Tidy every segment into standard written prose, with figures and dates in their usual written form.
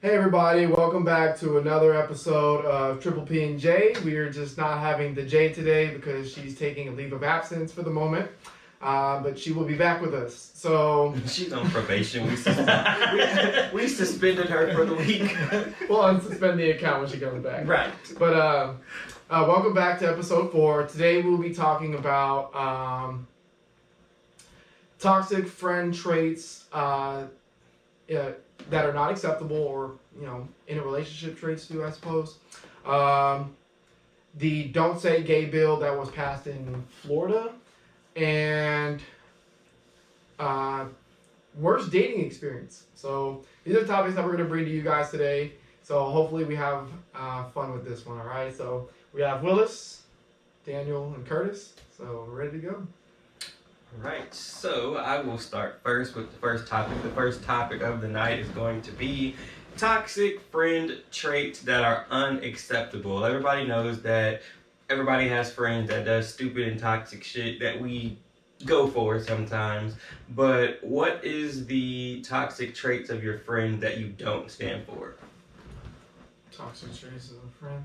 Hey everybody, welcome back to another episode of Triple P and J. We are just not having the J today because she's taking a leave of absence for the moment, but she will be back with us. So she's on probation. We suspended her for the week. We'll unsuspend the account when she comes back. Right. But welcome back to episode 4. Today we'll be talking about toxic friend traits. That are not acceptable, or in a relationship traits too, I suppose. The Don't Say Gay bill that was passed in Florida, and worst dating experience. So these are topics that we're going to bring to you guys today. So hopefully we have fun with this one. All right. So we have Willis, Daniel, and Curtis. So we're ready to go. Right, so I will start first with the first topic. The first topic of the night is going to be toxic friend traits that are unacceptable. Everybody knows that everybody has friends that does stupid and toxic shit that we go for sometimes. But what is the toxic traits of your friend that you don't stand for? Toxic traits of a friend?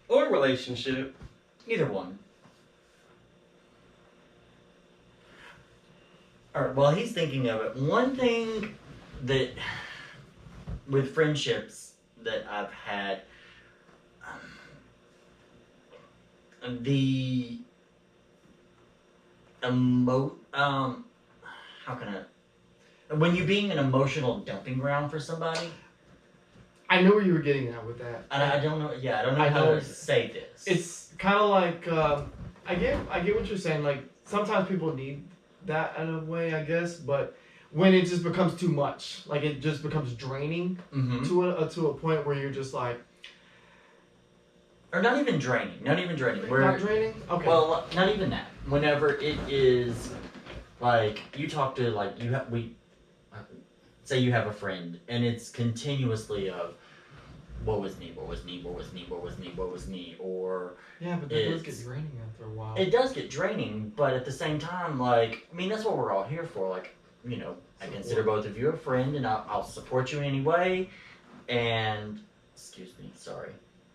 Or relationship. Either one. Alright, while he's thinking of it, one thing that, with friendships that I've had, when you being an emotional dumping ground for somebody. I know where you were getting at with that. I don't know how to say this. It's kind of like, I get what you're saying. Like, sometimes people need that in a way, I guess, but when it just becomes too much, like it just becomes draining to a point where you're just like, or not even draining. Not draining? Okay. Well, not even that. Whenever it is like you talk to say you have a friend and it's continuously of what was me, or yeah, but that does get draining after a while. It does get draining, but at the same time, that's what we're all here for. I consider both of you a friend, and I'll support you in any way. And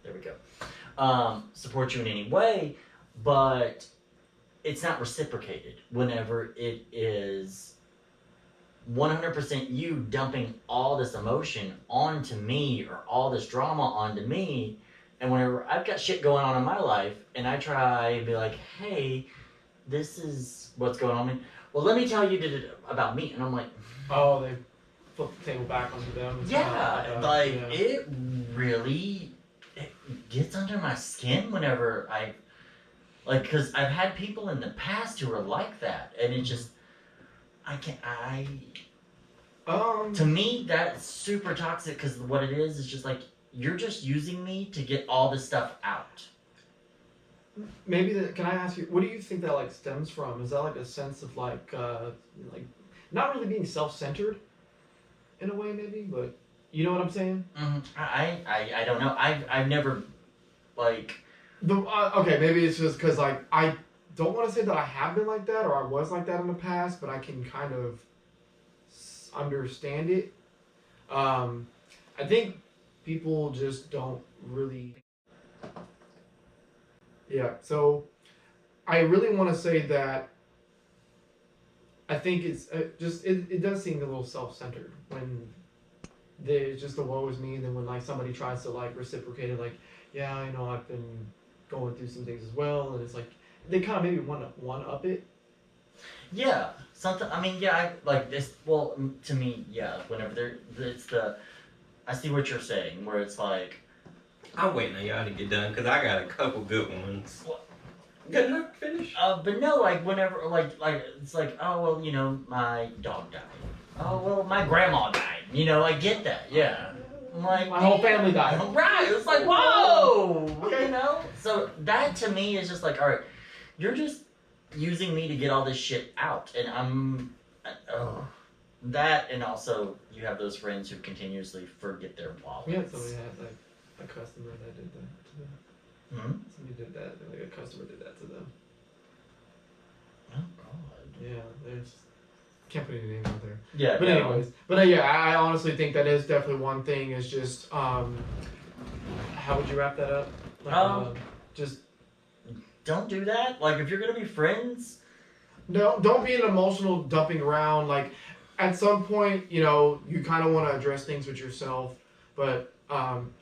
there we go. Support you in any way, but it's not reciprocated whenever it is 100% you dumping all this emotion onto me or all this drama onto me. And whenever I've got shit going on in my life and I try and be like, hey, this is what's going on. Well, let me tell you about me. And I'm like, oh, they flip the table back onto them. It really gets under my skin whenever because I've had people in the past who are like that. And it just, to me, that's super toxic because what it is just like, you're just using me to get all this stuff out. Maybe can I ask you, what do you think that stems from? Is that a sense of not really being self-centered in a way, maybe, but you know what I'm saying? Mm-hmm. I don't know. I've never okay, maybe it's just because I don't want to say that I have been like that or I was like that in the past, but I can kind of understand it. I think people just don't really. Yeah, so I really want to say that I think it's it does seem a little self-centered when there's just the woe is me, and then when somebody tries to reciprocate it, yeah, I know I've been going through some things as well, and it's they kind of maybe want to one-up it. Yeah, something. I mean, yeah, this. Well, to me, yeah. Whenever I see what you're saying, where it's I'm waiting on y'all to get done because I got a couple good ones. Good enough to finish? But no, whenever, it's oh well, my dog died. Oh well, my grandma died. I get that. Yeah. My whole family died. Right. It's whoa. Okay. So that to me is just all right. You're just using me to get all this shit out, and I'm that, and also you have those friends who continuously forget their wallets. We had somebody had a customer that did that to them. Hmm? Somebody did that. A customer did that to them. Oh God. Yeah, there's can't put any names out there. Yeah. But anyways, I honestly think that is definitely one thing. Is just how would you wrap that up? Like, just don't do that. Like, if you're gonna be friends, don't be an emotional dumping around. Like, at some point, you know, you kind of want to address things with yourself, but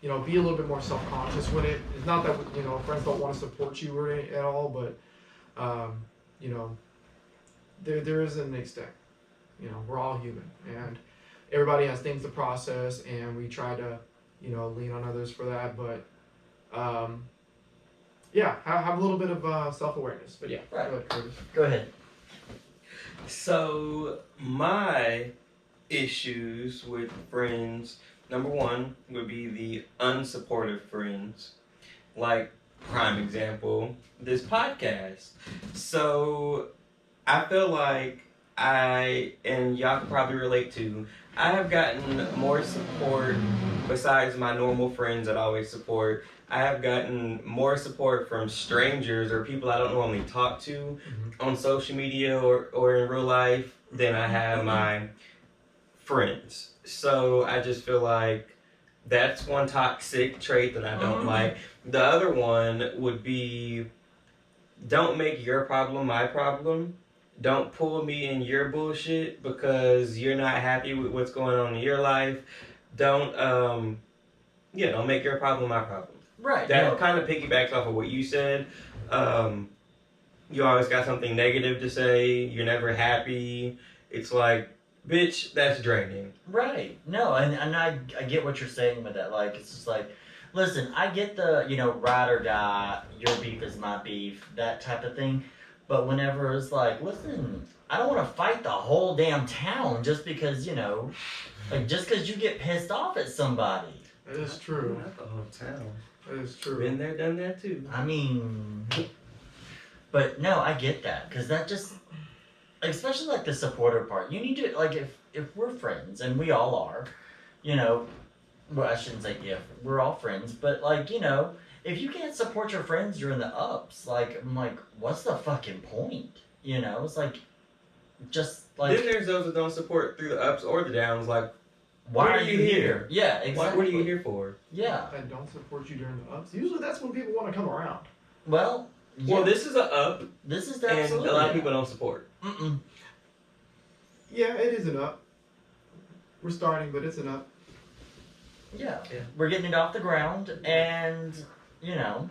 you know, be a little bit more self-conscious with it. It's not that, you know, friends don't want to support you or at all, but you know, there is an extent. You know, we're all human, and everybody has things to process, and we try to, you know, lean on others for that. But yeah, have a little bit of self-awareness. But yeah, Right. Go ahead, Curtis. go ahead. So my issues with friends, number one would be the unsupportive friends. Like, prime example, this podcast. So I feel like and y'all can probably relate to, I have gotten more support besides my normal friends that I always support. I have gotten more support from strangers or people I don't normally talk to on social media or in real life than I have my friends. So I just feel like that's one toxic trait that I don't like. The other one would be, don't make your problem my problem. Don't pull me in your bullshit because you're not happy with what's going on in your life. Don't make your problem my problem. Right. That kind of piggybacks off of what you said. You always got something negative to say. You're never happy. It's like, bitch, that's draining. Right. No, and I get what you're saying with that. Like, it's just like, listen, I get the, you know, ride or die, your beef is my beef, that type of thing. But whenever it's like, listen, I don't want to fight the whole damn town just because, you know, like, just because you get pissed off at somebody. That is true. Not the whole town. That is true. Been there, done that too. I mean, but no, I get that. Because that just, especially like the supportive part, you need to, like, if we're friends, and we all are, you know, well, I shouldn't say if, we're all friends, but like, you know, if you can't support your friends during the ups, like, I'm like, what's the fucking point? You know, it's like, just like. Then there's those that don't support through the ups or the downs. Like, Why what are you here? Yeah, exactly. What are you here for? Yeah. That don't support you during the ups. Usually that's when people want to come around. Well. Yeah. Well, this is an up, This is and absolutely. a lot of people don't support. Mm-mm. Yeah, it is an up. We're starting, but it's an up. Yeah. Yeah. We're getting it off the ground, and you know.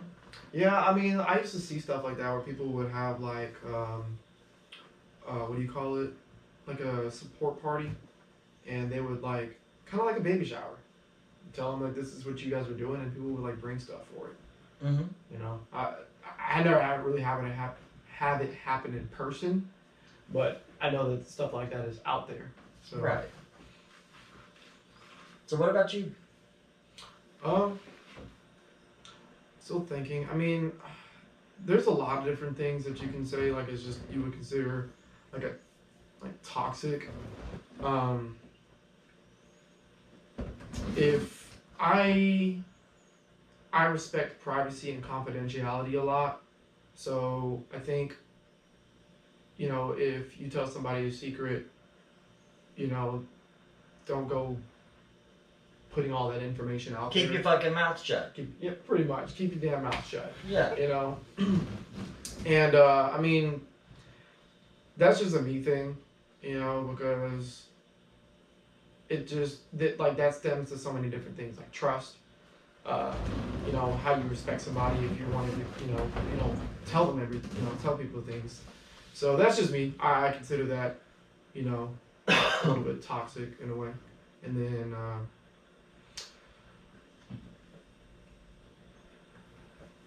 Yeah, I mean, I used to see stuff like that where people would have like, what do you call it? Like a support party, and they would like, kind of like a baby shower. Tell them like this is what you guys are doing, and people would like bring stuff for it. Mm-hmm. You know, I never really have it happen in person, but I know that stuff like that is out there. So. Right. So what about you? Still thinking. I mean, there's a lot of different things that you can say. Like, it's just you would consider like toxic. If I respect privacy and confidentiality a lot, so I think, you know, if you tell somebody a secret, you know, don't go putting all that information out there. Keep your fucking mouth shut. Yeah, pretty much. Keep your damn mouth shut. Yeah. You know? And, I mean, that's just a me thing, you know, because it just, that stems to so many different things, like trust, you know, how you respect somebody if you want to, you know, tell them tell people things. So that's just me. I consider that, you know, a little bit toxic in a way. And then,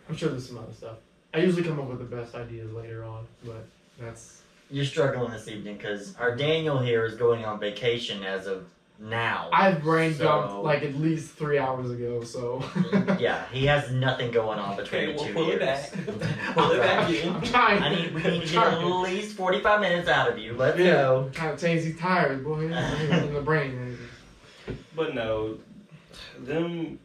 I'm sure there's some other stuff. I usually come up with the best ideas later on, but that's... You're struggling this evening because our Daniel here is going on vacation as of now. I've brain dumped like at least 3 hours ago, so... Yeah, he has nothing going on between the 2 pull years. it back. Pull it back in. I'm trying. We need to get at least 45 minutes out of you. Let's Yeah, go. I'm trying to change these tires, boy. In the brain. But no, them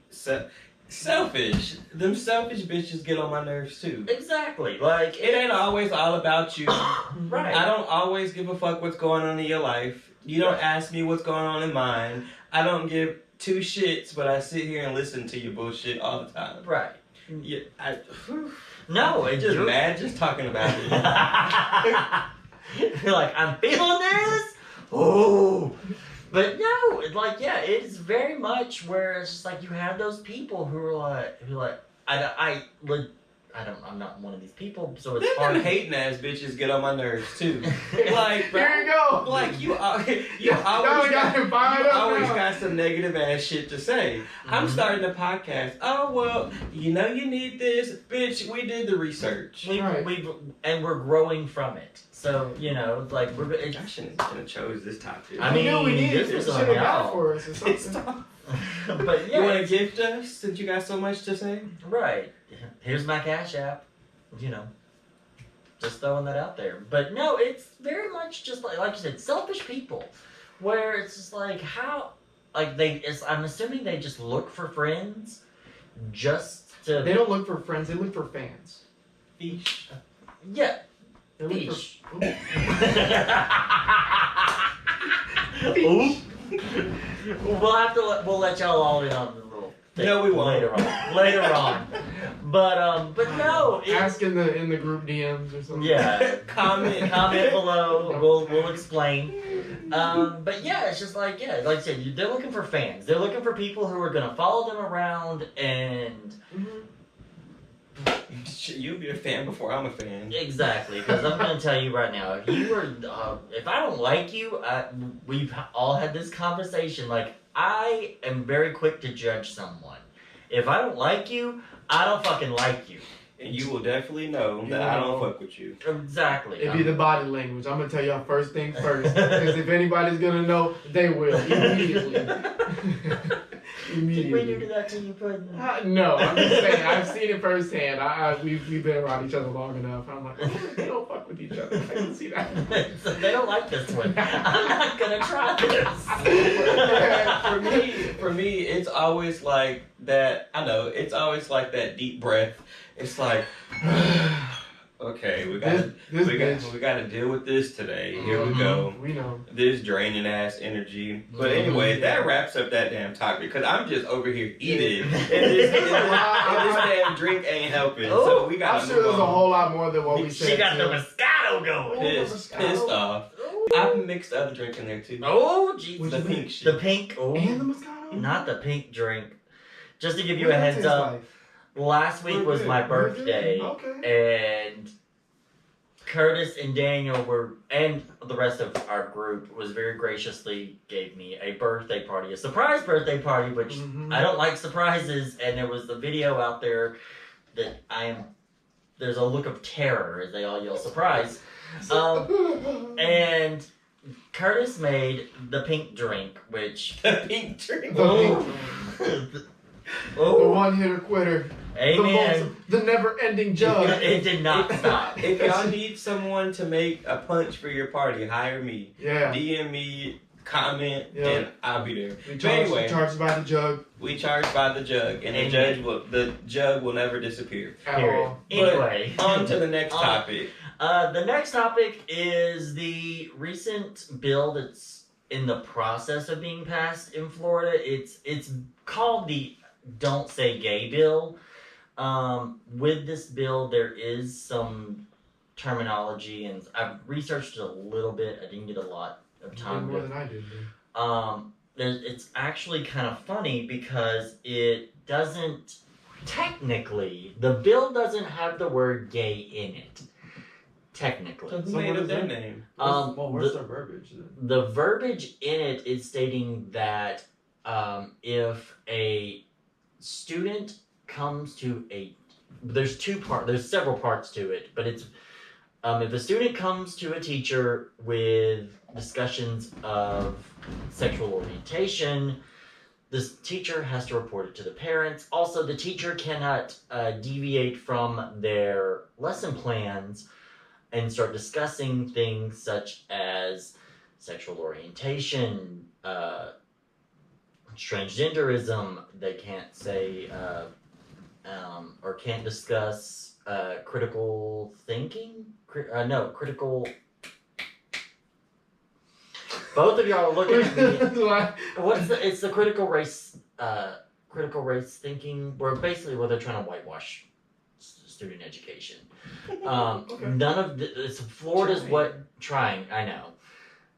selfish. Them selfish bitches get on my nerves too. Exactly. Like It ain't always all about you. right. I don't always give a fuck what's going on in your life. You don't ask me what's going on in mine. I don't give two shits, but I sit here and listen to your bullshit all the time. Right. Yeah, No, I'm just mad just talking about it. You're like, I'm feeling this. Oh, but no, it's like, yeah, it's very much where it's just like you have those people who are like, I'm not one of these people, so it's hard. Them hating ass bitches get on my nerves too. Like, Here you go. like you always now. got some negative ass shit to say. I'm starting a podcast. Oh well, you need this, bitch. We did the research. We're growing from it. So like I shouldn't have chose this topic. I mean, we needed this this was shit on out y'all. for us or It's something. tough. But yeah, You want to gift us since you got so much to say? right. Here's my Cash App. Just throwing that out there. But no, it's very much just like you said, selfish people, where it's just like how, like I'm assuming they just look for friends, just to. They don't look for friends. They look for fans. Fish. Yeah. They look Fish. for. Ooh. We'll let y'all all in on the little thing No, we won't. later on. But no, Ask in the group DMs or something. yeah. Comment. Comment below. We'll explain. But yeah, it's just like like I said, they're looking for fans. They're looking for people who are gonna follow them around and. You'll be a fan before I'm a fan. Exactly, because I'm gonna tell you right now, if I don't like you, we've all had this conversation. Like, I am very quick to judge someone. If I don't like you, I don't fucking like you. And you will definitely know that I don't fuck with you. Exactly. It'd be the body language. I'm gonna tell y'all first thing first, because if anybody's gonna know, they will immediately. Did we do that to you, Puddin'? No, I'm just saying. I've seen it firsthand. We've been around each other long enough. I'm like, they don't fuck with each other. I can see that. So they don't like this one. I'm not gonna try this. For me, it's always like that. I know it's always like that deep breath. It's like, okay, we gotta deal with this today. Here we go. We know. This draining ass energy. But anyway, that wraps up that damn topic because I'm just over here eating. And this damn drink ain't helping. So we gotta I'm sure there's a whole lot more than what we said. She got the Moscato going. Pissed off. I've mixed other drink in there too. Oh, Jesus. The pink shit. The pink. Oh. And the Moscato? Not the pink drink. Just to give you a heads up, last week was my birthday. Okay. And Curtis and Daniel and the rest of our group was very graciously gave me a birthday party, a surprise birthday party, which I don't like surprises. And there was the video out there that there's a look of terror as they all yell surprise. And Curtis made the pink drink, which The pink drink. The one-hitter quitter. Amen. The never-ending jug. It did not stop. If y'all need someone to make a punch for your party, hire me. Yeah. DM me, comment, Yeah. and I'll be there. We Anyway. charge by the jug. We charge by the jug, and the jug will never disappear. At Period. all. Anyway. On to the next topic. The next topic is the recent bill that's in the process of being passed in Florida. It's called the Don't Say Gay bill. With this bill, there is some terminology, and I've researched it a little bit. I didn't get a lot of time. More than I did. It's actually kind of funny because it doesn't technically, the bill doesn't have the word gay in it. Technically. So who So made what up is that that? name? Where's the verbiage then? The verbiage in it is stating that if a student comes to there's several parts to it, but it's if a student comes to a teacher with discussions of sexual orientation, this teacher has to report it to the parents. Also, the teacher cannot deviate from their lesson plans and start discussing things such as sexual orientation, transgenderism. They can't say or can't discuss critical thinking. Critical. Both of y'all are looking at me. It's the critical race thinking, where they're trying to whitewash student education. Okay. None of it's Florida's trying. I know.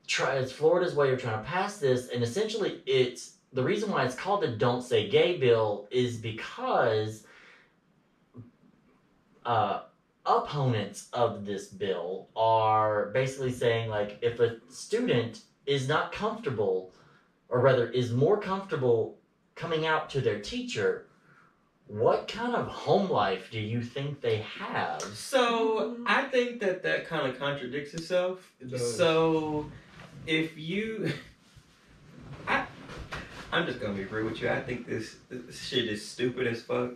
It's Florida's way of trying to pass this, and essentially, it's the reason why it's called the "Don't Say Gay" bill is because opponents of this bill are basically saying, like, if a student is not comfortable, or rather is more comfortable coming out to their teacher, what kind of home life do you think they have? So I think that kind of contradicts itself. It does. So if you, I'm just gonna be real with you. I think this shit is stupid as fuck,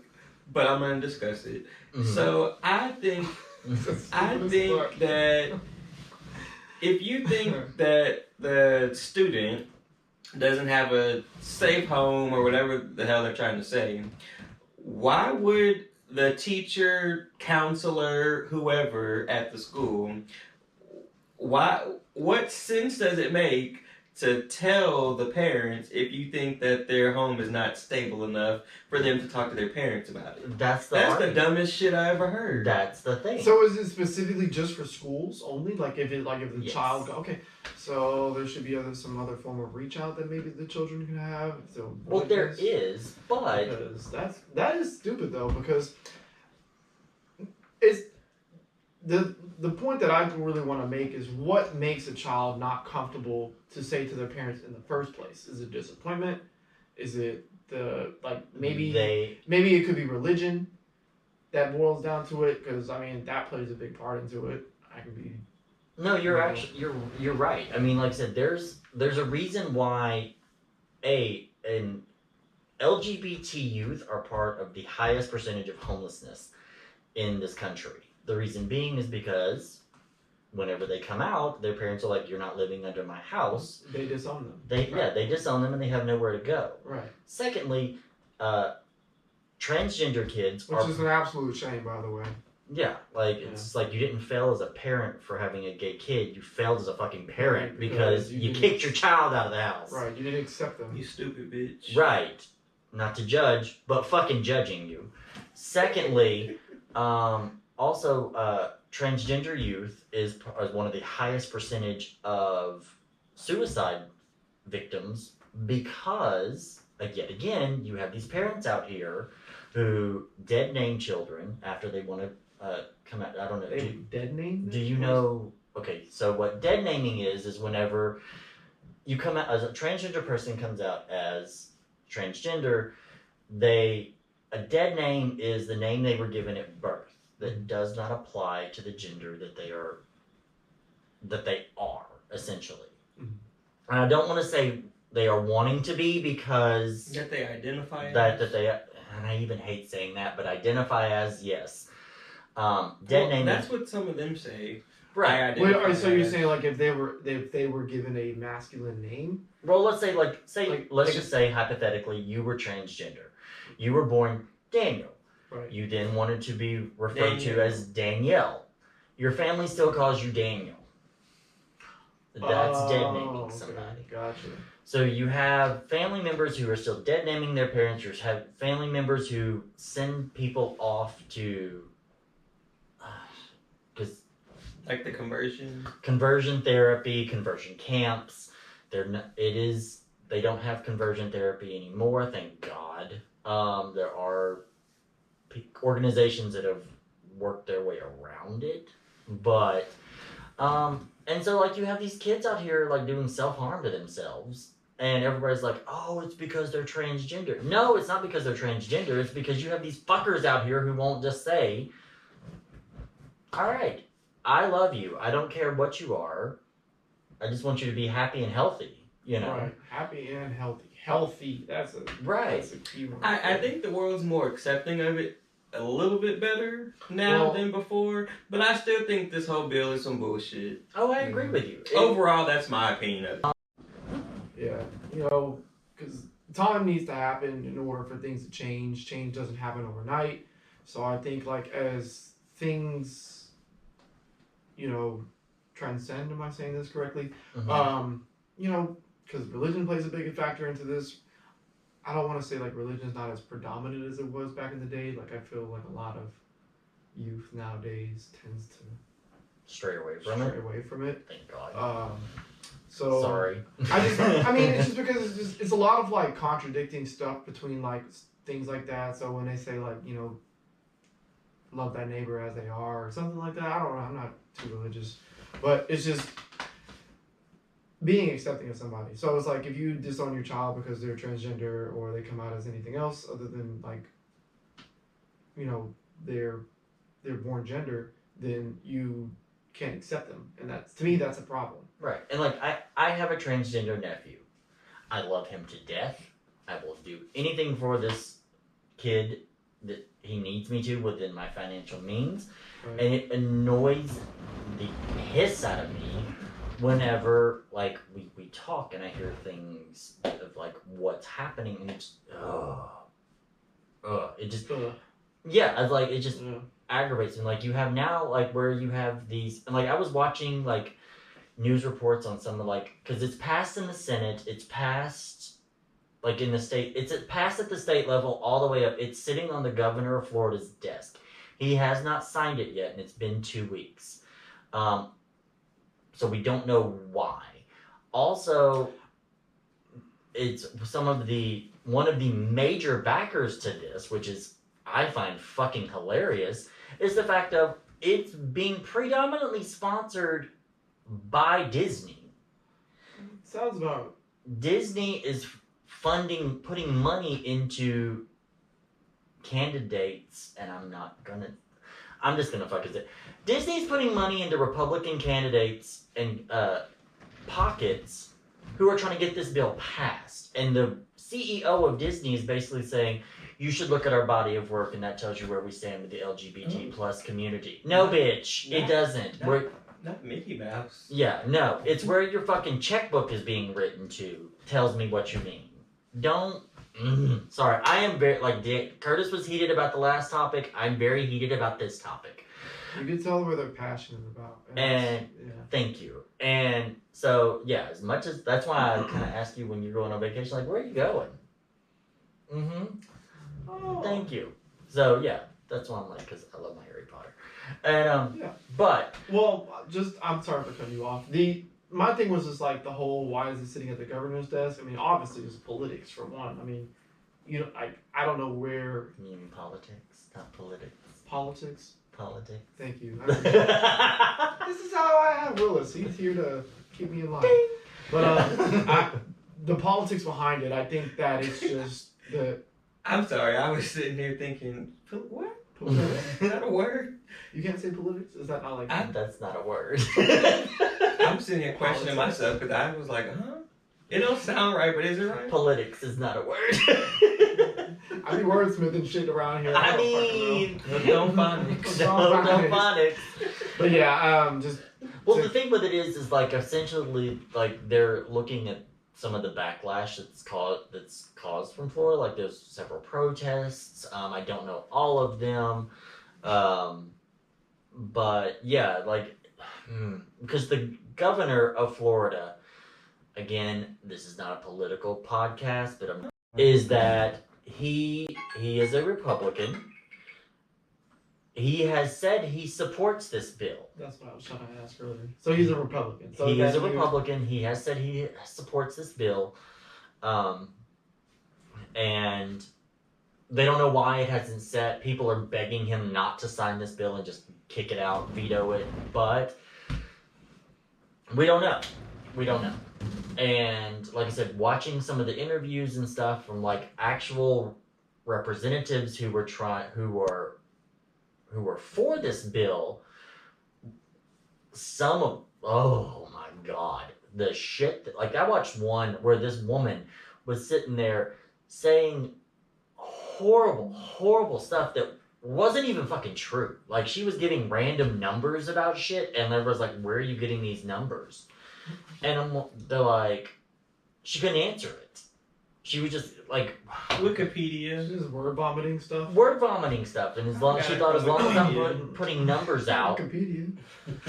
but I'm gonna discuss it. Mhm. So I think that if you think that the student doesn't have a safe home or whatever the hell they're trying to say, why would the teacher, counselor, whoever at the school, what sense does it make to tell the parents if you think that their home is not stable enough for them to talk to their parents about it? That's the dumbest shit I ever heard. That's the thing. So is it specifically just for schools only? Like if the Yes. child okay, so there should be some other form of reach out that maybe the children can have. So Well, there is, but because that is stupid though, because it's the point that I really want to make is what makes a child not comfortable to say to their parents in the first place? Is it disappointment? Is it maybe it could be religion that boils down to it? Because I mean that plays a big part into it. I could be. No, you're right. I mean, like I said, there's a reason why an LGBT youth are part of the highest percentage of homelessness in this country. The reason being is because whenever they come out, their parents are like, "You're not living under my house." They disown them. They disown them and they have nowhere to go. Right. Secondly, transgender kids Which is an absolute shame, by the way. Yeah, it's like you didn't fail as a parent for having a gay kid. You failed as a fucking parent Right, because you kicked your child out of the house. Right, you didn't accept them. You stupid bitch. Right. Not to judge, but fucking judging you. Secondly, also, transgender youth is one of the highest percentage of suicide victims because, yet again, you have these parents out here who dead name children after they want to come out. I don't know. Dead name? Do you know? Okay, so what dead naming is whenever you come out as a transgender person comes out as transgender, a dead name is the name they were given at birth that does not apply to the gender that they are essentially. Mm-hmm. And I don't want to say they are wanting to be because that they identify that they, and I even hate saying that, but identify as yes. Dead name. That's what some of them say. Right. Wait, so you're saying like if they were given a masculine name? Well, let's say let's just say hypothetically you were transgender. You were born Daniel. Right. You then wanted to be referred to as Danielle. Your family still calls you Daniel. That's dead naming somebody. Okay. Gotcha. So you have family members who are still dead naming their parents. You have family members who send people off to, because like the conversion therapy, conversion camps. They don't have conversion therapy anymore. Thank God. There are organizations that have worked their way around it, but and so like you have these kids out here like doing self-harm to themselves, and everybody's like, oh, it's because they're transgender. No, it's not because they're transgender. It's because you have these fuckers out here who won't just say, all right, I love you, I don't care what you are, I just want you to be happy and healthy, you know. Right. Happy and healthy. That's a key one. I think the world's more accepting of it a little bit better now than before, but I still think this whole bill is some bullshit. Oh, I agree with you. Overall, that's my opinion of it. Yeah, because time needs to happen in order for things to change. Change doesn't happen overnight. So I think like as things, transcend. Am I saying this correctly? Because religion plays a big factor into this. I don't want to say like religion's not as predominant as it was back in the day. Like I feel like a lot of youth nowadays tends to stray away from it. Thank God. So sorry. It's just because it's a lot of like contradicting stuff between like things like that. So when they say like love thy neighbor as they are or something like that, I don't know. I'm not too religious, but it's just being accepting of somebody. So it's like if you disown your child because they're transgender or they come out as anything else other than like their born gender, then you can't accept them, and that's, to me, that's a problem. Right. And like I have a transgender nephew. I love him to death. I will do anything for this kid that he needs me to within my financial means. Right. And it annoys the piss out of me whenever like we talk and I hear things of like what's happening, and it's it just yeah, I was like, it just aggravates me. Like you have now like where you have these, and like I was watching like news reports on some of like, because it's passed in the Senate, it's passed like in the state, it's passed at the state level all the way up. It's sitting on the governor of Florida's desk. He has not signed it yet, and it's been 2 weeks. So we don't know why. Also, it's one of the major backers to this, which is I find fucking hilarious, is the fact of it's being predominantly sponsored by Disney. Sounds about. Disney is putting money into candidates, and I'm just gonna fuck it. Disney's putting money into Republican candidates and pockets who are trying to get this bill passed. And the CEO of Disney is basically saying, you should look at our body of work, and that tells you where we stand with the LGBT plus community. No, bitch, it doesn't. Not Mickey Mouse. Yeah, no. It's where your fucking checkbook is being written to tells me what you mean. Don't... Sorry, I am very... Like, Curtis was heated about the last topic. I'm very heated about this topic. You can tell where they're passionate about. And thank you. And so, yeah, as much as... That's why I kind of asked you when you're going on vacation, like, where are you going? Oh. Thank you. So, yeah, that's why I'm like, because I love my Harry Potter. And, but... Well, I'm sorry for cutting you off. My thing was just like the whole, why is it sitting at the governor's desk? I mean, obviously it's politics for one. I mean, I don't know where... You mean politics, not politics. Politics? Politics. Thank you. This is how I have Willis. He's here to keep me in line. Ding. But the politics behind it, I think that it's just the... I'm sorry, I was sitting there thinking, what? Is that a word? You can't say politics? Is that not like... That's not a word. I'm sitting here questioning myself because I was like, it don't sound right, but is it right? Politics is not a word. I be wordsmithing shit around here. I mean... Don't phonics. Don't phonics. But yeah, just... Well, the thing with it is like, essentially, like, they're looking at some of the backlash that's caused from Florida. Like, there's several protests. I don't know all of them. But, yeah, like... Because the governor of Florida, again, this is not a political podcast, but is that he is a Republican. He has said he supports this bill. That's what I was trying to ask earlier. So he's a Republican. So he is a Republican. He has said he supports this bill. And they don't know why it hasn't set. People are begging him not to sign this bill and just kick it out, veto it. But we don't know. We don't know. And like I said, watching some of the interviews and stuff from like actual representatives who were for this bill, oh my god, the shit that, like, I watched one where this woman was sitting there saying horrible stuff that wasn't even fucking true. Like, she was giving random numbers about shit, and there was like, where are you getting they're like, she couldn't answer it. she was just like Wikipedia. Just word vomiting stuff. word vomiting stuff, and as long I she got thought as long as I'm Wikipedia. putting numbers out, Wikipedia.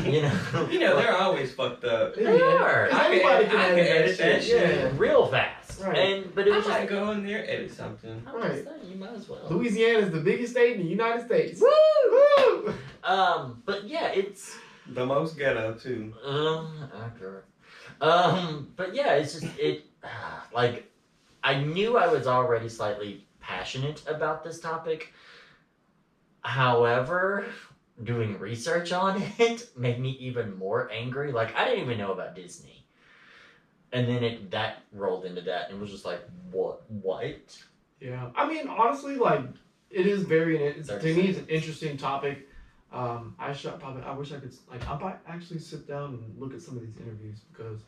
you know, You know, they're always fucked up. They are. Anybody can I can edit that shit. Yeah. real fast. Right. And but it I was just might go in there edit something. I'm just saying, you might as well. Louisiana is the biggest state in the United States. Woo! Woo! But yeah, it's The most ghetto too. okay. But yeah, it's just like I knew I was already slightly passionate about this topic. However, doing research on it made me even more angry. Like I didn't even know about Disney. And then that rolled into that and it was just like, what? Yeah, I mean, honestly, like, it is very, to me, it's an interesting topic. I wish I could, like, I might actually sit down and look at some of these interviews because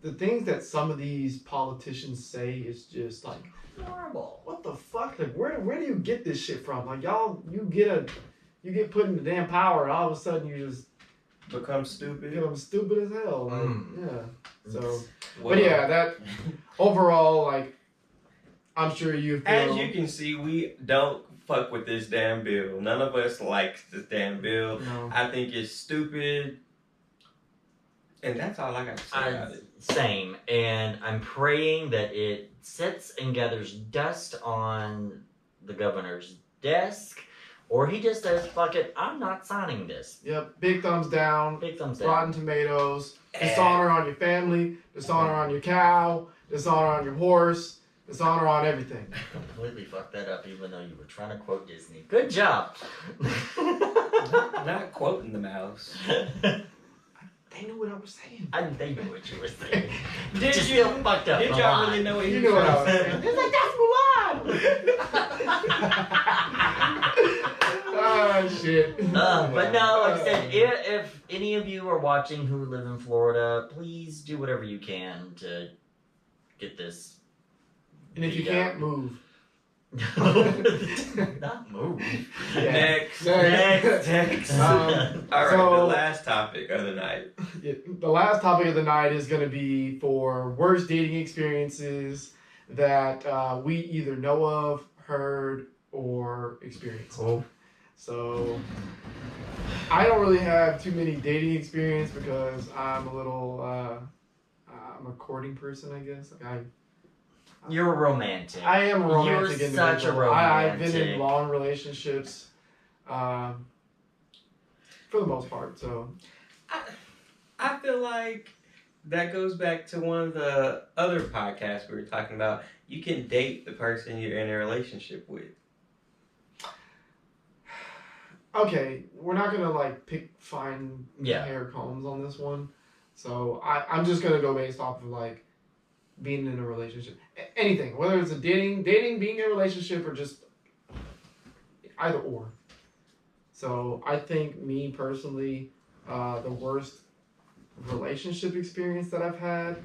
the things that some of these politicians say is just like, Horrible. what the fuck? Like, where do you get this shit from? Like, y'all, you get put in the damn power, and all of a sudden you just Become stupid. become stupid as hell. Like, yeah. So, Well, but yeah, that overall, like, I'm sure you feel. as you can see, we don't fuck with this damn bill. None of us likes this damn bill. No. I think it's stupid. And that's all I got to say about it. Same, and I'm praying that it sits and gathers dust on the governor's desk, or he just says, fuck it, I'm not signing this. Yep, big thumbs down. Big thumbs down. Rotten Tomatoes. Dishonor on your family. Dishonor on your cow. Dishonor on your horse. Dishonor on everything. Completely fucked that up, even though you were trying to quote Disney. Good job. Not quoting the mouse. They knew what I was saying. They knew what you were saying. Did Just you? still fucked up. Did the y'all line. really know what You he knew was what I was saying? saying. It's like, that's Mulan! Oh, shit. But no, like I said, if any of you are watching who live in Florida, please do whatever you can to get this. And if you can't move. Not move. Yeah. Next. Next. Alright, So- the last topic of the night. Yeah, the last topic of the night is going to be for worst dating experiences that we either know of, heard, or experienced. Cool. So I don't really have too many dating experience because I'm a little I'm a courting person, I guess. Like You're a romantic. I am a romantic You're individual. such a I've been in romantic. long relationships for the most part. So I feel like that goes back to one of the other podcasts we were talking about. You can date the person you're in a relationship with. okay, we're not gonna like pick fine Yeah. hair combs on this one. So I'm just gonna go based off of like being in a relationship. Anything, whether it's a dating, being in a relationship, or just either or. So I think me personally, the worst relationship experience that I've had,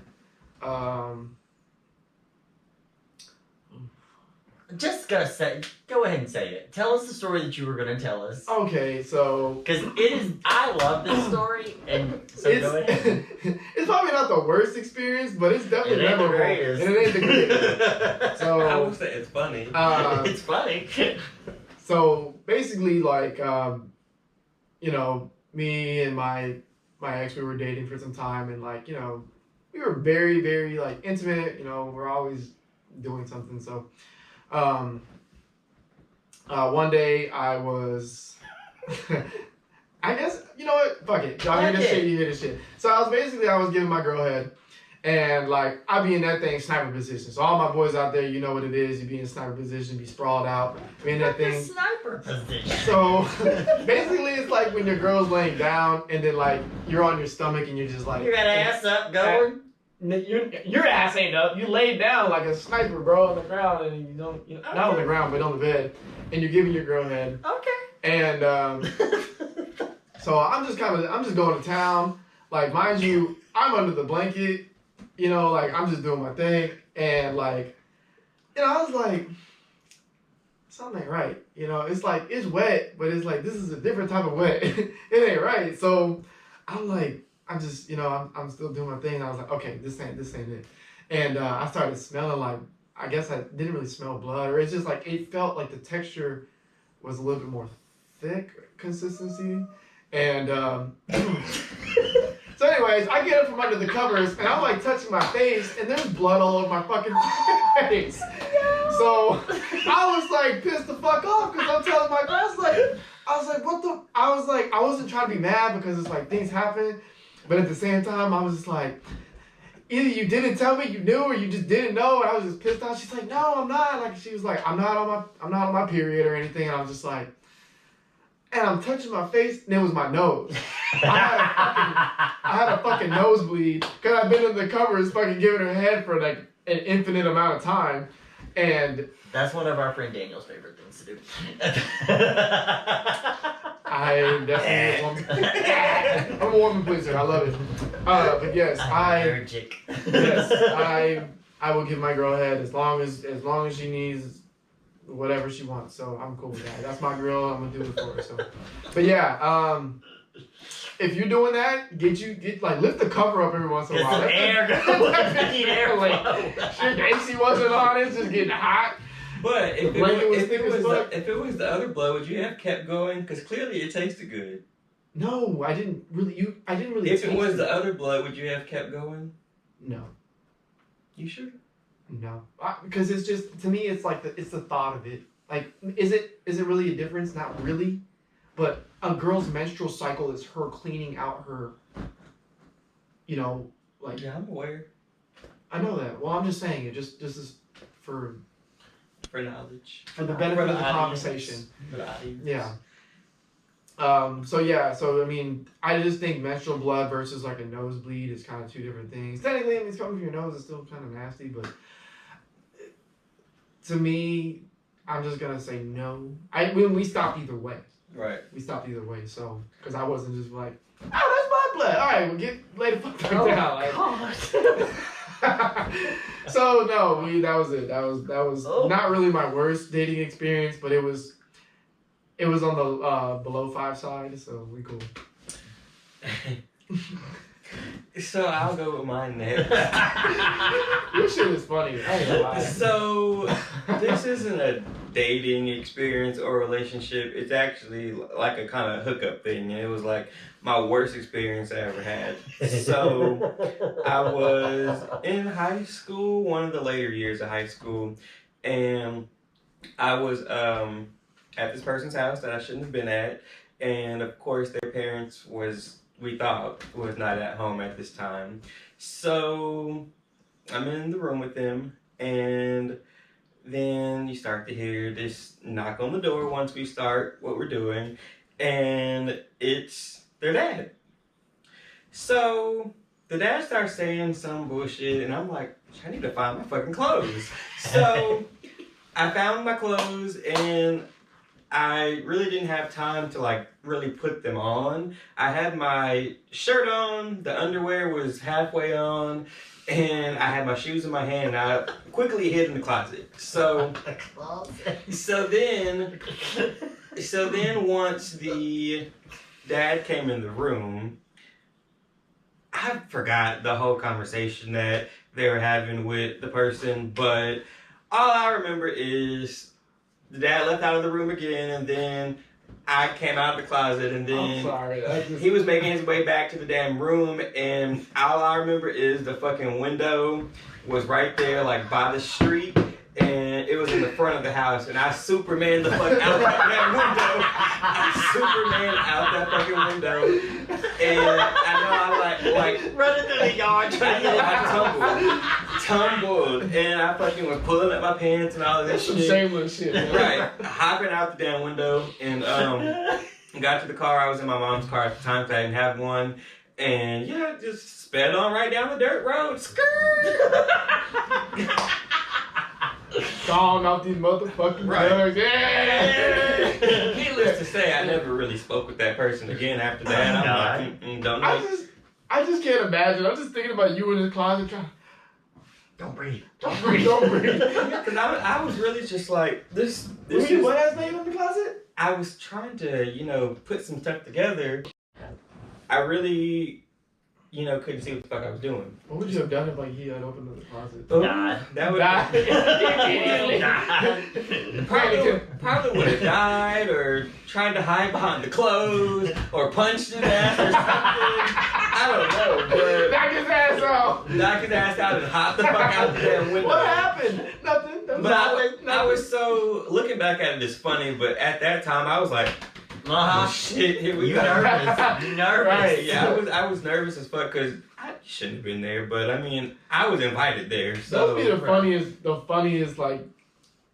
Just gotta say, go ahead and say it. Tell us the story that you were gonna tell us. okay, so Because it is, I love this story, and so go ahead. it's probably not the worst experience, but it's definitely It ain't the memorable. greatest. And it ain't the greatest. I So, would say it's funny. It's funny. so basically, like, you know, me and my ex, we were dating for some time, and like, you know, we were very, very like intimate. You know, we're always doing something. So, one day I was, I guess, you know what? Fuck it. Y'all hear this shit, you hear this shit. So I was giving my girl head, and like, I be in that thing sniper position. So all my boys out there, you know what it is. You be in sniper position, be sprawled out, be in that The thing. sniper position. So basically, it's like when your girl's laying down, and then like, you're on your stomach, and you're just like. You got ass up going? Your ass ain't up. You laid down like a sniper, bro, on the ground, and you don't, not on the ground, but on the bed, and you're giving your girl head. Okay. And so I'm just going to town. Like, mind you, I'm under the blanket, you know, like I'm just doing my thing, and like, you know, I was like, something ain't right. You know, it's like it's wet, but it's like this is a different type of wet. It ain't right. So I'm like. I'm just, you know, I'm still doing my thing. I was like, okay, this ain't it. And I started smelling like, I guess I didn't really smell blood, or it's just like, it felt like the texture was a little bit more thick consistency. And so anyways, I get up from under the covers and I'm like touching my face and there's blood all over my fucking face. So I was like pissed the fuck off because I'm telling my girl, I was like, what the? I was like, I wasn't trying to be mad because it's like things happen, but at the same time I was just like, either you didn't tell me you knew or you just didn't know, and I was just pissed off. She's like, no, I'm not. Like she was like, I'm not on my period or anything, and I was just like, and I'm touching my face, and it was my nose. I had a fucking nosebleed because I've been in the covers fucking giving her head for like an infinite amount of time, and that's one of our friend Daniel's favorite things to do. I definitely I'm a woman pleaser. I love it. But yes, allergic. Yes, I will give my girl head as long as she needs whatever she wants. So I'm cool with that. That's my girl. I'm gonna do it for her. So, but yeah, if you're doing that, get like lift the cover up every once in a while. Get some air going. Like, shit, the AC wasn't on. It's just getting hot. But if it was the other blow, would you have kept going? Because clearly it tasted good. No, I didn't really. If it was the other blow, would you have kept going? No. You sure? No, because it's just, to me, it's like it's the thought of it. Like, is it really a difference? Not really, but a girl's menstrual cycle is her cleaning out her. Like. Yeah, I'm aware. I know that. Well, I'm just saying it. Just is for knowledge. For the benefit of the conversation. For the audience. Yeah. So I mean, I just think menstrual blood versus like a nosebleed is kind of two different things. Technically, I mean, it's coming from your nose, it's still kind of nasty, but to me, I'm just gonna say no. We stopped either way. Right. We stopped either way. So, because I wasn't just like, oh, that's my blood. All right, we'll lay the fuck down. Like, so no, that was it. That was not really my worst dating experience, but it was on the below 5 side, so we cool. So I'll go with mine next. Your shit is funny. I ain't gonna lie. So this isn't a dating experience or relationship. It's actually like a kind of hookup thing. It was like my worst experience I ever had. So I was in high school, one of the later years of high school, and I was at this person's house that I shouldn't have been at, and of course their parents we thought was not at home at this time. So I'm in the room with them, and then you start to hear this knock on the door once we start what we're doing, and it's their dad. So the dad starts saying some bullshit, and I'm like, I need to find my fucking clothes. So I found my clothes, and I really didn't have time to like really put them on. I had my shirt on, the underwear was halfway on, and I had my shoes in my hand, and I quickly hid in the closet. So then once the dad came in the room, I forgot the whole conversation that they were having with the person, but all I remember is the dad left out of the room again, and then I came out of the closet, and then he was making his way back to the damn room, and all I remember is the fucking window was right there, like by the street, and it was in the front of the house, and I Superman the fuck out that window. I Superman out that fucking window, and I know I like running through the yard trying to I tumbled, and I fucking was pulling up my pants and all of this shit. Some shameless shit. Right, hopping out the damn window, and got to the car. I was in my mom's car at the time, so I didn't have one, and yeah, just sped on right down the dirt road. Skirt. Song out these motherfucking drugs. Yeah. Needless to say, I never really spoke with that person again after that. I'm like, don't know. I just can't imagine. I'm just thinking about you in the closet trying. Don't breathe. Don't breathe. Don't breathe. Because I was really just like this. What else name in the closet? I was trying to, put some stuff together. I really couldn't see what the fuck I was doing. What would you have done if like he had opened the closet? Died. That would Died. probably would have died or tried to hide behind the clothes or punched his ass or something. I don't know, but Knock his ass out. knock his ass out and hop the fuck out the damn window. What happened? Nothing. But I was so looking back at it, it's funny. But at that time, I was like, "Oh shit, here we You go." nervous? You nervous? Right. Yeah, I was nervous as fuck because I shouldn't have been there. But I mean, I was invited there, so Those be the funniest. The funniest, like,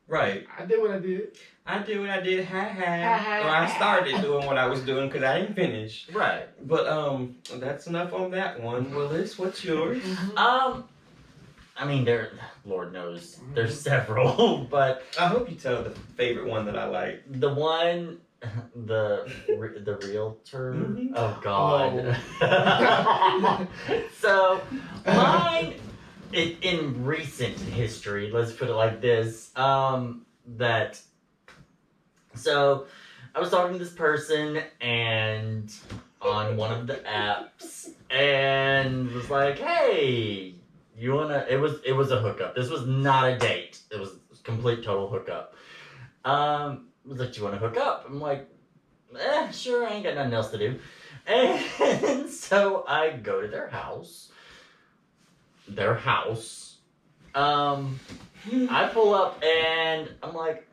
right. I did what I did. I did what I did, Ha, ha. ha, Or I ha. started doing what I was doing because I didn't finish. Right. But that's enough on that one. Willis, what's yours? I mean, Lord knows, there's several, but I hope you tell the favorite one that I like. the one, the realtor. Mhm. Oh God. So mine, in recent history, let's put it like this. So I was talking to this person and on one of the apps and was like, hey, you wanna, it was a hookup. This was not a date. It was complete total hookup. Was like, do you wanna hook up? I'm like, sure, I ain't got nothing else to do. And so I go to their house. I pull up and I'm like,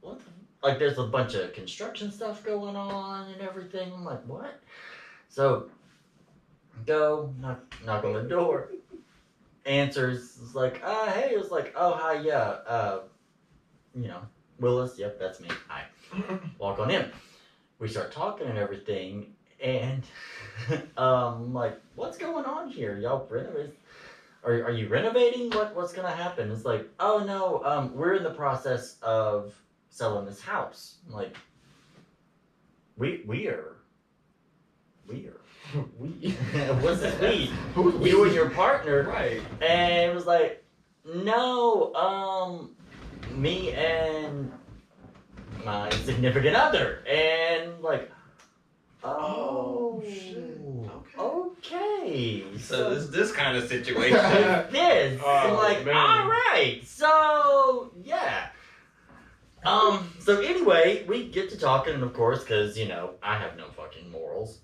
what the, like there's a bunch of construction stuff going on and everything. I'm like, what? So go knock on the door. Answers, it's like, hey, it was like, oh hi, yeah, Willis, yep, that's me. Hi. Walk on in. We start talking and everything, and like, what's going on here? Y'all renovate? Are you renovating? What's gonna happen? It's like, oh no, we're in the process of selling this house. I'm like, we are. What's this we? Who's we? You and your partner. Right. And it was like, no, me and my significant other. And like, oh, shit. Okay. So this kind of situation. This. Oh, I'm like, man. all right. So yeah. So anyway, we get to talking, and of course, because I have no fucking morals.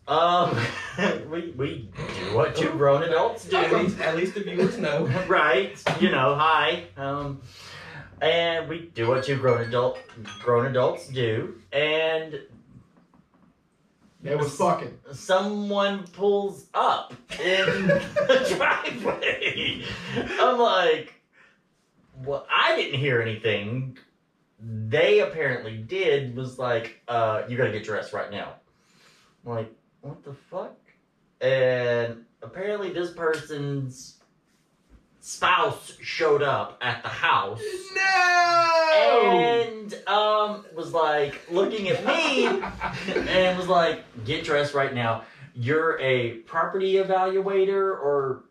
We do what two grown adults do. At least the viewers know. Right. Hi. And we do what two grown adults do, and It was fucking. someone pulls up in the driveway. I'm like, well, I didn't hear anything. They apparently did. Was like, you gotta get dressed right now. I'm like, what the fuck? And apparently this person's spouse showed up at the house. No! And was like looking at me and was like, get dressed right now. You're a property evaluator or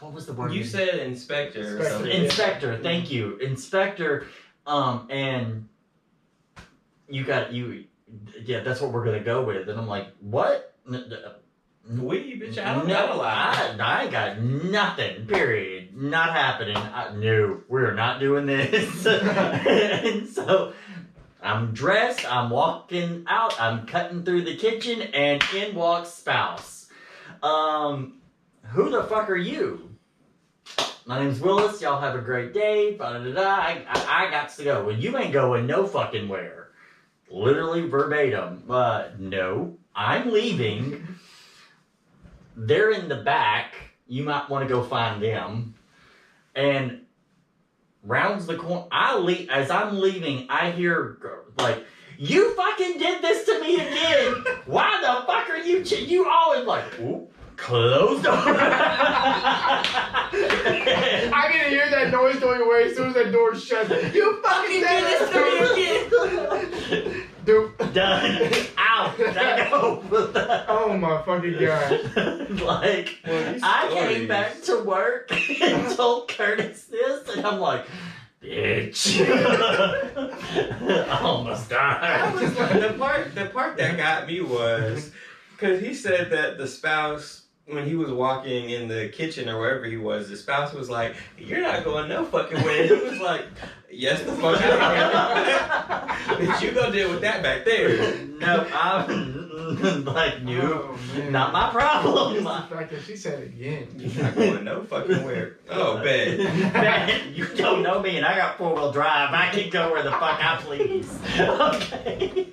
what was the word? You said inspector or Inspector. something. Inspector, thank you. Inspector, and yeah, that's what we're gonna go with. And I'm like, what? We, bitch, I don't No, got a lot. I ain't got nothing, period. Not happening. No, we're not doing this. And so I'm dressed, I'm walking out, I'm cutting through the kitchen, and in walks spouse. Who the fuck are you? My name's Willis, y'all have a great day, I got to go. Well, you ain't going no fucking where. Literally verbatim. No, I'm leaving. They're in the back. You might want to go find them. And rounds the corner. As I'm leaving, I hear like, you fucking did this to me again. Why the fuck are you? You always like, ooh, closed door. I can hear that noise going away as soon as that door shuts. You fucking did this to me again. Dude. Done. Out. Gotta go. Oh my fucking god. Like, Well, these I stories. came back to work and told Curtis this, and I'm like, bitch. I almost I died. was like, the part that got me was Because he said that the spouse, when he was walking in the kitchen or wherever he was, the spouse was like, "You're not going no fucking way." He was like, "Yes, the fuck I am." But you go deal with that back there. No, I'm like, Oh, man. not my problem. Just the fact that she said it again. You're not going no fucking where. Oh, bad. Man, you don't know me, and I got 4-wheel drive. I can go where the fuck I please. Okay.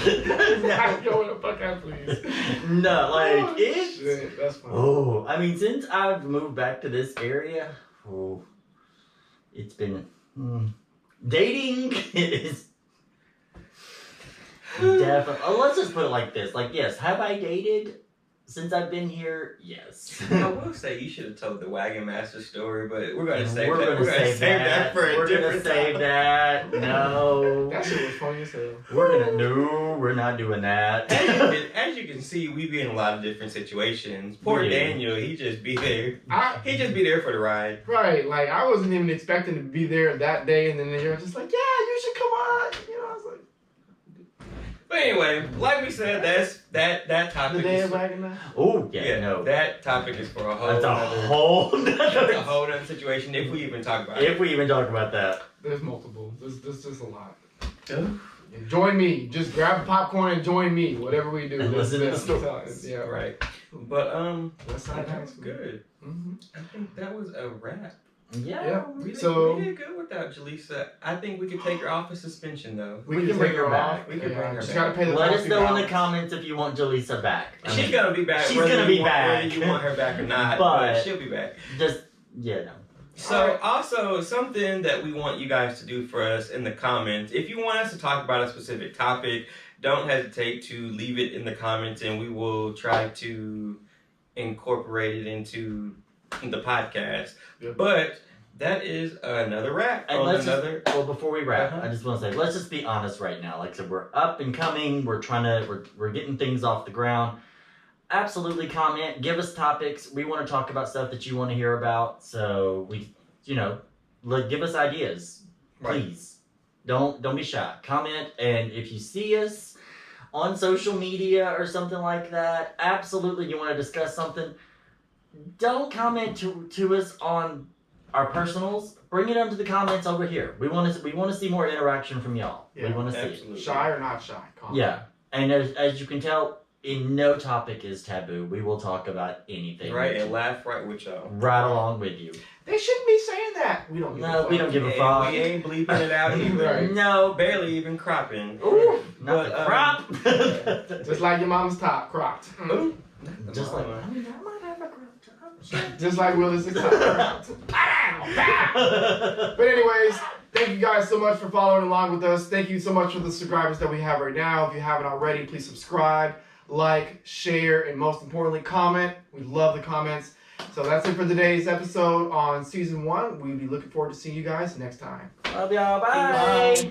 I go where the fuck I please. No, like Oh, it's. shit, that's fine. Oh, I mean, since I've moved back to this area, it's been dating is definitely. Oh, let's just put it like this: like, yes, have I dated since I've been here? Yes. I will say you should have told the Wagon Master story, but we're gonna save We're that. gonna We're gonna save that for a We're gonna different save time. that. No. That shit was funny as hell. We're not doing that. As you can see, we be in a lot of different situations. Poor Yeah. Daniel, he just be there. I, He just be there for the ride. right, like I wasn't even expecting to be there that day, and then you're just like, yeah, you should come on. You know, I was like, But anyway, like we said, that the topic day is of wagging that. Oh yeah, no. that topic is for a whole That's a other whole that's a nother. whole other situation if we even talk about it. If we even talk about that. There's multiple. There's just a lot. Oh. And join me. Just grab a popcorn and join me. Whatever we do. And listen to the that's- stories. Yeah, right. Right. But West Side High that was School. good. Mm-hmm. I think that was a wrap. Yeah. Yeah. We So- did good without Jaleesa. I think we could take her off of suspension though. We can bring her back. We can bring her Just back. gotta pay the Let us know in the $50. comments if you want Jaleesa back. I She's mean, gonna be back. she's whether gonna you be want- back. Whether you want her back or not, but But- she'll be back. just no. So also something that we want you guys to do for us in the comments. If you want us to talk about a specific topic, don't hesitate to leave it in the comments, and we will try to incorporate it into the podcast. Yep. But that is another wrap And on let's another. Well, before we wrap, Uh-huh. I just want to say, let's just be honest right now. Like I said, we're up and coming. We're we're getting things off the ground. Absolutely comment. Give us topics. We want to talk about stuff that you want to hear about. So give us ideas, Right. please. Don't be shy. Comment, and if you see us on social media or something like that, absolutely you want to discuss something. Don't comment to us on our personals. Bring it onto the comments over here. We want to see more interaction from y'all. We Yeah, want to see it. Absolutely. Shy or not shy? Comment. Yeah, and as you can tell, no topic is taboo. We will talk about anything. Right, and laugh right with y'all. Right along with you. They shouldn't be saying that. We don't. Give a No, we fuck. don't give a And fuck. we ain't bleeping it out either. Right. No. Barely even cropping. Ooh, not But, the crop. Just like your mama's top, cropped. Mm. Ooh. Just like, Mama. I mean, I might have a crop top. Just like Willis' top, cropped. Pow, pow. But anyways, thank you guys so much for following along with us. Thank you so much for the subscribers that we have right now. If you haven't already, please subscribe, like, share, and most importantly, comment. We love the comments. So that's it for today's episode on season 1. We'll be looking forward to seeing you guys next time. Love y'all. Bye.